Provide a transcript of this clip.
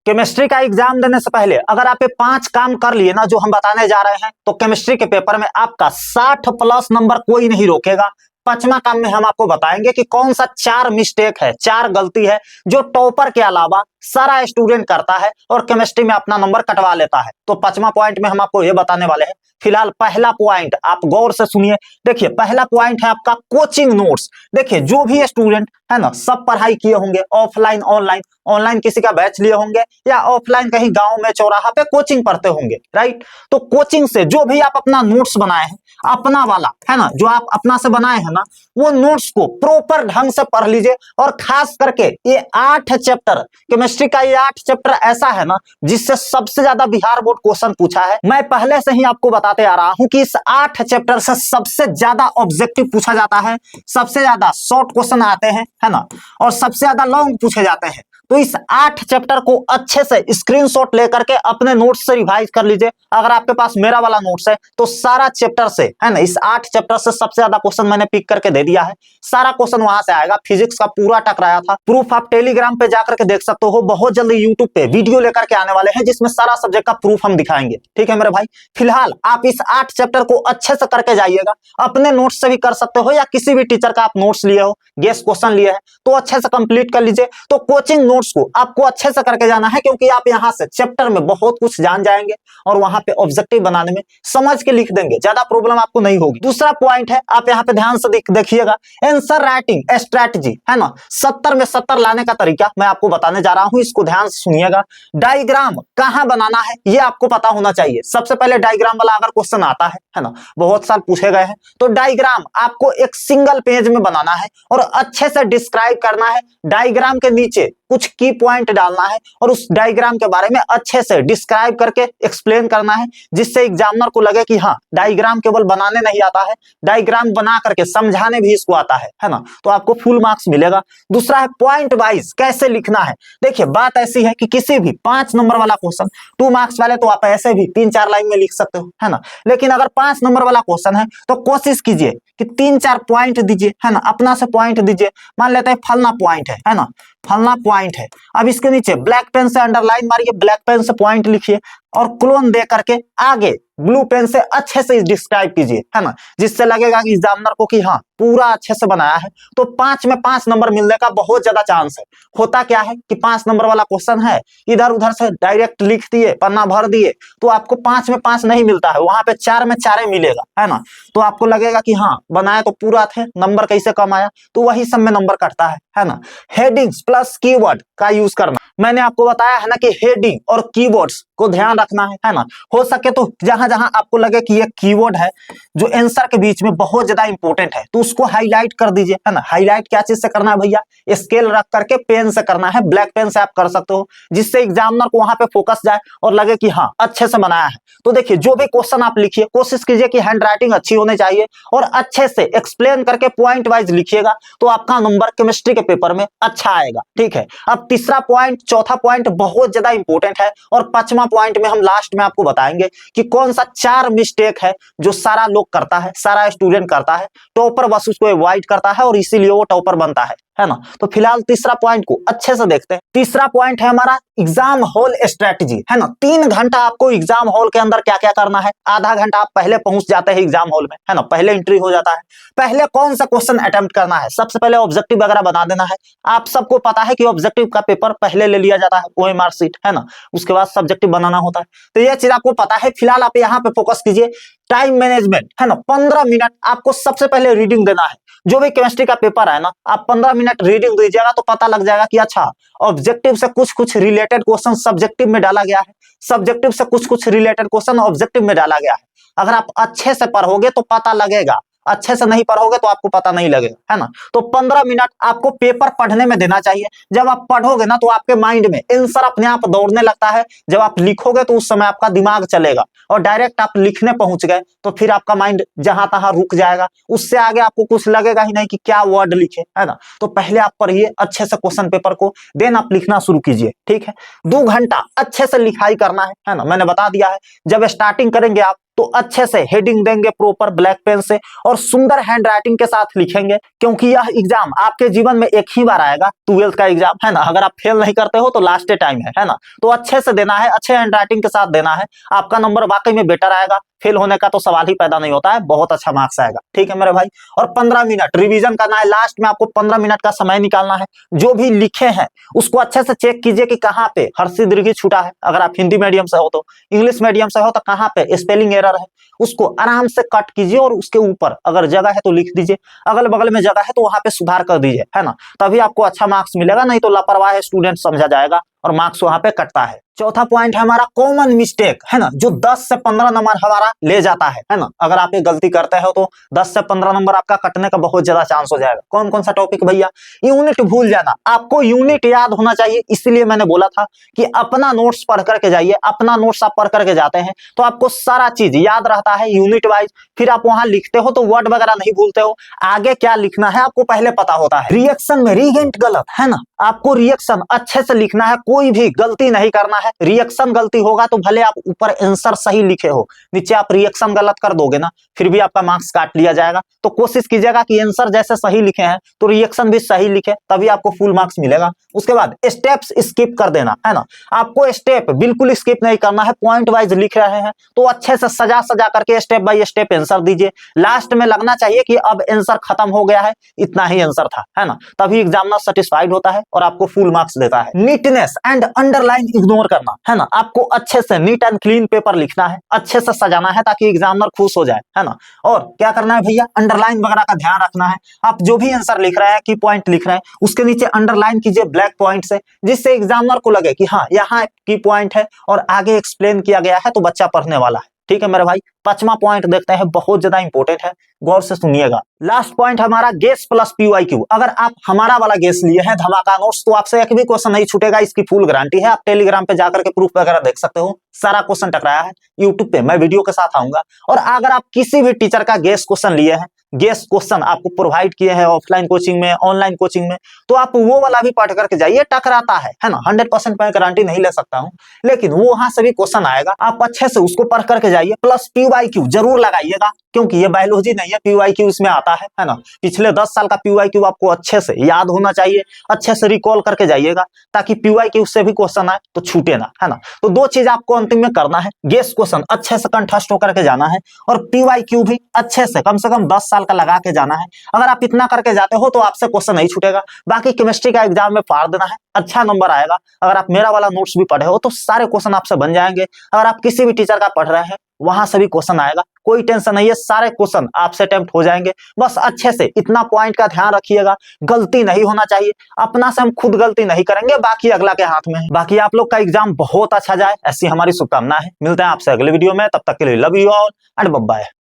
Chemistry का exam देने से पहले अगर आप ये 5 काम कर लिए ना जो हम बताने जा रहे हैं, तो केमिस्ट्री के पेपर में आपका 60 प्लस नंबर कोई नहीं रोकेगा। 5वां काम में हम आपको बताएंगे कि कौन सा 4 मिस्टेक है, 4 गलती है जो टॉपर के अलावा सारा स्टूडेंट करता है और केमिस्ट्री में अपना नंबर कटवा लेता है। तो 5वां पॉइंट में हम आपको ये बताने वाले हैं। फिलहाल पहला पॉइंट आप गौर से सुनिए। देखिए पहला पॉइंट है आपका कोचिंग नोट्स। देखिए जो भी स्टूडेंट है ना, सब पढ़ाई किए होंगे, ऑफलाइन ऑनलाइन, ऑनलाइन किसी का बैच लिए होंगे या ऑफलाइन कहीं गांव में चौराहा पे कोचिंग पढ़ते होंगे, राइट। तो कोचिंग से जो भी आप अपना नोट्स बनाए हैं, अपना वाला है ना, जो आप अपना से बनाए हैं ना, वो नोट्स को प्रॉपर ढंग से पढ़ लीजिए। और खास करके ये 8 चैप्टर केमिस्ट्री का, ये 8 चैप्टर ऐसा है ना जिससे सबसे ज्यादा बिहार बोर्ड क्वेश्चन पूछा है। मैं पहले से ही आपको बताते आ रहा हूं कि इस 8 चैप्टर से सबसे ज्यादा ऑब्जेक्टिव पूछा जाता है, सबसे ज्यादा शॉर्ट क्वेश्चन आते हैं, है ना, और सबसे ज्यादा लॉन्ग पूछे जाते हैं। तो इस 8 चैप्टर को अच्छे से स्क्रीनशॉट लेकर के अपने नोट्स से रिवाइज कर लीजिए। अगर आपके पास मेरा वाला नोट्स है तो सारा चैप्टर से, है ना, इस 8 चैप्टर से सबसे ज्यादा क्वेश्चन मैंने पिक करके दे दिया है। सारा क्वेश्चन वहां से आएगा। फिजिक्स का पूरा टकराया था, प्रूफ आप टेलीग्राम पे जाकर के देख सकते हो। बहुत जल्दी यूट्यूब पे वीडियो लेकर के आने वाले हैं जिसमें सारा सब्जेक्ट का प्रूफ हम दिखाएंगे, ठीक है मेरे भाई। फिलहाल आप इस 8 चैप्टर को अच्छे से करके जाइएगा। अपने नोट्स से भी कर सकते हो या किसी भी टीचर का आप नोट्स लिए हो, गेस क्वेश्चन लिए हैं, तो अच्छे से कंप्लीट कर लीजिए। तो कोचिंग नोट्स को आपको अच्छे से करके जाना है, क्योंकि आप यहां से चैप्टर में बहुत कुछ जान जाएंगे और वहां पे ऑब्जेक्टिव बनाने में समझ के लिख देंगे, ज्यादा प्रॉब्लम आपको नहीं होगी। दूसरा पॉइंट है, आप यहाँ पे ध्यान से देखिएगा, आंसर राइटिंग स्ट्रेटजी, है ना, 70 में 70 लाने का तरीका मैं आपको बताने जा रहा हूं, इसको ध्यान से सुनिएगा। डायग्राम कहां बनाना है ये आपको पता होना चाहिए। सबसे पहले डायग्राम वाला अगर क्वेश्चन आता है ना, बहुत साल पूछे गए हैं, तो डायग्राम आपको एक सिंगल पेज में बनाना है और अच्छे से डिस्क्राइब करना है। डायग्राम के नीचे कुछ की पॉइंट डालना है और उस डायग्राम के बारे में अच्छे से डिस्क्राइब करके एक्सप्लेन करना है, जिससे एग्जामिनर को लगे कि हाँ, डायग्राम केवल बनाने नहीं आता है, डायग्राम बना करके समझाने भी इसको आता है ना। तो आपको फुल मार्क्स मिलेगा। दूसरा है पॉइंट वाइज कैसे लिखना है। देखिए बात ऐसी है कि किसी भी 5 नंबर वाला क्वेश्चन, 2 मार्क्स वाले तो आप ऐसे भी 3-4 लाइन में लिख सकते हो, है ना, लेकिन अगर 5 नंबर वाला क्वेश्चन है तो कोशिश कीजिए कि 3-4 पॉइंट दीजिए, है ना, अपना से पॉइंट दीजिए। मान लेते हैं फलना पॉइंट है ना, फलना पॉइंट है। अब इसके नीचे ब्लैक पेन से अंडरलाइन मारिए, ब्लैक पेन से पॉइंट लिखिए और क्लोन दे करके आगे ब्लू पेन से अच्छे से डिस्क्राइब कीजिए, है ना, जिससे लगेगा कि एग्जामिनर को कि हाँ पूरा अच्छे से बनाया है। तो 5 में 5 नंबर मिलने का बहुत ज्यादा चांस है। होता क्या है कि 5 नंबर वाला क्वेश्चन है, इधर उधर से डायरेक्ट लिख दिए, पन्ना भर दिए, तो आपको 5 में 5 नहीं मिलता है, वहां पे 4 में 4 मिलेगा, है ना। तो आपको लगेगा कि हाँ बनाया तो पूरा थे, नंबर कैसे कम आया, तो वही सब में नंबर कटता है ना। हेडिंग्स प्लस कीवर्ड का यूज करना, मैंने आपको बताया है ना कि हेडिंग और कीवर्ड्स को ध्यान रखना है ना। हो सके तो जहां जहां आपको लगे कि ये कीवर्ड है जो आंसर के बीच में बहुत ज्यादा इंपॉर्टेंट है, तो उसको हाईलाइट कर दीजिए, है ना। हाईलाइट क्या चीज से करना है भैया, स्केल रख करके पेन से करना है, ब्लैक पेन से आप कर सकते हो, जिससे एग्जामिनर को वहां पे फोकस जाए और लगे कि हाँ अच्छे से बनाया है। तो देखिए जो भी क्वेश्चन आप लिखिए, कोशिश कीजिए कि हैंड राइटिंग अच्छी होनी चाहिए और अच्छे से एक्सप्लेन करके पॉइंट वाइज लिखिएगा, तो आपका नंबर केमिस्ट्री के पेपर में अच्छा आएगा, ठीक है। अब तीसरा पॉइंट, चौथा पॉइंट बहुत ज्यादा इंपॉर्टेंट है और 5वां पॉइंट में हम लास्ट में आपको बताएंगे कि कौन सा 4 मिस्टेक है जो सारा लोग करता है, सारा स्टूडेंट करता है, टॉपर बस उसको अवॉइड करता है और इसीलिए वो टॉपर बनता है ना। तो फिलहाल तीसरा पॉइंट को अच्छे से देखते हैं। तीसरा पॉइंट है हमारा एग्जाम हॉल स्ट्रेटजी, है ना। 3 घंटा आपको एग्जाम हॉल के अंदर क्या क्या करना है। आधा घंटा आप पहले पहुंच जाते हैं एग्जाम हॉल में, है ना, पहले एंट्री हो जाता है। पहले कौन सा क्वेश्चन अटेम्प्ट करना है, सबसे पहले ऑब्जेक्टिव वगैरह बना देना है। आप सबको पता है कि ऑब्जेक्टिव का पेपर पहले ले लिया जाता है, ओएमआर शीट, है ना, उसके बाद सब्जेक्टिव बनाना होता है, तो ये चीज आपको पता है। फिलहाल आप यहाँ पे फोकस कीजिए टाइम मैनेजमेंट, है ना। 15 मिनट आपको सबसे पहले रीडिंग देना है। जो भी केमिस्ट्री का पेपर है ना, आप 15 मिनट रीडिंग दीजिएगा तो पता लग जाएगा कि अच्छा ऑब्जेक्टिव से कुछ कुछ रिलेटेड क्वेश्चन सब्जेक्टिव में डाला गया है, सब्जेक्टिव से कुछ कुछ रिलेटेड क्वेश्चन ऑब्जेक्टिव में डाला गया है। अगर आप अच्छे से पढ़ोगे तो पता लगेगा, अच्छे से नहीं पढ़ोगे तो आपको पता नहीं लगेगा, है ना। तो 15 मिनट आपको पेपर पढ़ने में देना चाहिए। जब आप पढ़ोगे ना तो आपके माइंड में आंसर अपने आप दौड़ने लगता है। जब आप लिखोगे तो उस समय आपका दिमाग चलेगा और डायरेक्ट आप लिखने पहुंच गए तो फिर आपका माइंड जहां तहां रुक जाएगा, उससे आगे आपको कुछ लगेगा ही नहीं कि क्या वर्ड लिखे, है ना। तो पहले आप पढ़िए अच्छे से क्वेश्चन पेपर को, देन आप लिखना शुरू कीजिए, ठीक है। 2 घंटा अच्छे से लिखाई करना है ना, मैंने बता दिया है। जब स्टार्टिंग करेंगे आप तो अच्छे से हेडिंग देंगे प्रॉपर ब्लैक पेन से और सुंदर हैंड राइटिंग के साथ लिखेंगे, क्योंकि यह एग्जाम आपके जीवन में एक ही बार आएगा, 12th का एग्जाम है ना। अगर आप फेल नहीं करते हो तो लास्ट टाइम है ना। तो अच्छे से देना है, अच्छे हैंड राइटिंग के साथ देना है, आपका नंबर वाकई में बेटर आएगा। फेल होने का तो सवाल ही पैदा नहीं होता है, बहुत अच्छा मार्क्स आएगा। ठीक है मेरे भाई। और 15 मिनट रिवीजन करना है, लास्ट में आपको 15 मिनट का समय निकालना है। जो भी लिखे हैं उसको अच्छे से चेक कीजिए कि कहाँ पे हर्षी दीर्घी छूटा है। अगर आप हिंदी मीडियम से हो तो, इंग्लिश मीडियम से हो तो कहाँ पे स्पेलिंग एरर है, उसको आराम से कट कीजिए और उसके ऊपर अगर जगह है तो लिख दीजिए, अगल बगल में जगह है तो वहां पे सुधार कर दीजिए, है ना। तभी आपको अच्छा मार्क्स मिलेगा, नहीं तो लापरवाह स्टूडेंट समझा जाएगा और मार्क्स वहां पे कटता है। चौथा पॉइंट है हमारा कॉमन मिस्टेक, है ना, जो 10 से 15 नंबर हमारा ले जाता है ना। अगर आप ये गलती करते हो तो 10 से 15 नंबर आपका कटने का बहुत ज्यादा चांस हो जाएगा। कौन कौन सा टॉपिक भैया? यूनिट भूल जाना। आपको यूनिट याद होना चाहिए, इसलिए मैंने बोला था कि अपना नोट्स पढ़ करके जाइए। अपना नोट्स आप पढ़ करके जाते हैं तो आपको सारा चीज याद रहता है यूनिट वाइज। फिर आप वहां लिखते हो तो वर्ड वगैरह नहीं भूलते हो, आगे क्या लिखना है आपको पहले पता होता है। रिएक्शन में रीगेंट गलत, है ना, आपको रिएक्शन अच्छे से लिखना है, कोई भी गलती नहीं करना है। रिएक्शन गलती होगा तो भले आप ऊपर आंसर सही लिखे हो, नीचे आप रिएक्शन गलत कर दोगे ना, फिर भी आपका मार्क्स काट लिया जाएगा। तो कोशिश कीजिएगा कि आंसर जैसे सही लिखे हैं तो रिएक्शन भी सही लिखे, तभी आपको फुल मार्क्स मिलेगा। उसके बाद स्टेप्स स्किप कर देना, है ना, आपको स्टेप बिल्कुल स्किप नहीं करना है। पॉइंट वाइज लिख रहे हैं तो अच्छे से सजा सजा करके स्टेप बाय स्टेप आंसर दीजिए। लास्ट में लगना चाहिए कि अब आंसर खत्म हो गया है, इतना ही आंसर था, है ना, तभी एग्जामिनर सेटिस्फाइड होता है और आपको फुल मार्क्स देता है। नीटनेस एंड अंडरलाइन इग्नोर करना, है ना, आपको अच्छे से नीट एंड क्लीन पेपर लिखना है, अच्छे से सजाना है ताकि एग्जामिनर खुश हो जाए, है ना। और क्या करना है भैया? अंडरलाइन वगैरह का ध्यान रखना है। आप जो भी आंसर लिख रहे हैं, की पॉइंट लिख रहे हैं, उसके नीचे अंडरलाइन कीजिए ब्लैक पॉइंट से, जिससे एग्जामिनर को लगे कि हाँ यहाँ की पॉइंट है और आगे एक्सप्लेन किया गया है तो बच्चा पढ़ने वाला है। ठीक है मेरे भाई। 5वां पॉइंट देखते हैं, बहुत ज्यादा इंपॉर्टेंट है, गौर से सुनिएगा। लास्ट पॉइंट हमारा गेस प्लस पीवाईक्यू। अगर आप हमारा वाला गेस लिए हैं धमाका नोट्स तो आपसे एक भी क्वेश्चन नहीं छूटेगा, इसकी फुल गारंटी है। आप टेलीग्राम पे जाकर के प्रूफ वगैरह देख सकते हो, सारा क्वेश्चन टकराया है। यूट्यूब पे मैं वीडियो के साथ आऊंगा। और अगर आप किसी भी टीचर का गेस क्वेश्चन लिए हैं, गेस क्वेश्चन आपको प्रोवाइड किए हैं ऑफलाइन कोचिंग में, ऑनलाइन कोचिंग में, तो आप वो वाला भी पढ़ करके जाइए, टकराता है ना। 100% मैं गारंटी नहीं ले सकता हूं, लेकिन वो वहां से भी क्वेश्चन आएगा, आप अच्छे से उसको पढ़ करके जाइए। प्लस पीवाईक्यू जरूर लगाइएगा, क्योंकि ये बायोलॉजी नहीं है, पीवाईक्यू इसमें आता है ना। पिछले 10 साल का पीवाईक्यू आपको अच्छे से याद होना चाहिए, अच्छे से रिकॉल करके जाइएगा, ताकि पीवाईक्यू से भी क्वेश्चन आए तो छूटे ना, है ना। तो दो चीज आपको अंतिम में करना है, गेस क्वेश्चन अच्छे से कंठस्थ होकर के जाना है और पीवाईक्यू भी अच्छे से कम 10 साल का लगा के जाना है। अगर आप इतना करके जाते हो तो आपसे क्वेश्चन नहीं छूटेगा। बाकी केमिस्ट्री का एग्जाम में फाड़ देना है, अच्छा नंबर आएगा। अगर आप मेरा वाला नोट्स भी पढ़े हो तो सारे क्वेश्चन आपसे बन जाएंगे। अगर आप किसी भी टीचर का पढ़ रहे हैं वहां से भी क्वेश्चन आएगा, कोई टेंशन नहीं है, सारे क्वेश्चन आपसे अटेम्प्ट हो जाएंगे। बस अच्छे से इतना पॉइंट का ध्यान रखिएगा, गलती नहीं होना चाहिए। अपना से हम खुद गलती नहीं करेंगे, बाकी अगला के हाथ में है। बाकी आप लोग का एग्जाम बहुत अच्छा जाए, ऐसी हमारी शुभकामना है। मिलते हैं आपसे अगले वीडियो में, तब तक के लिए love you all and bye bye.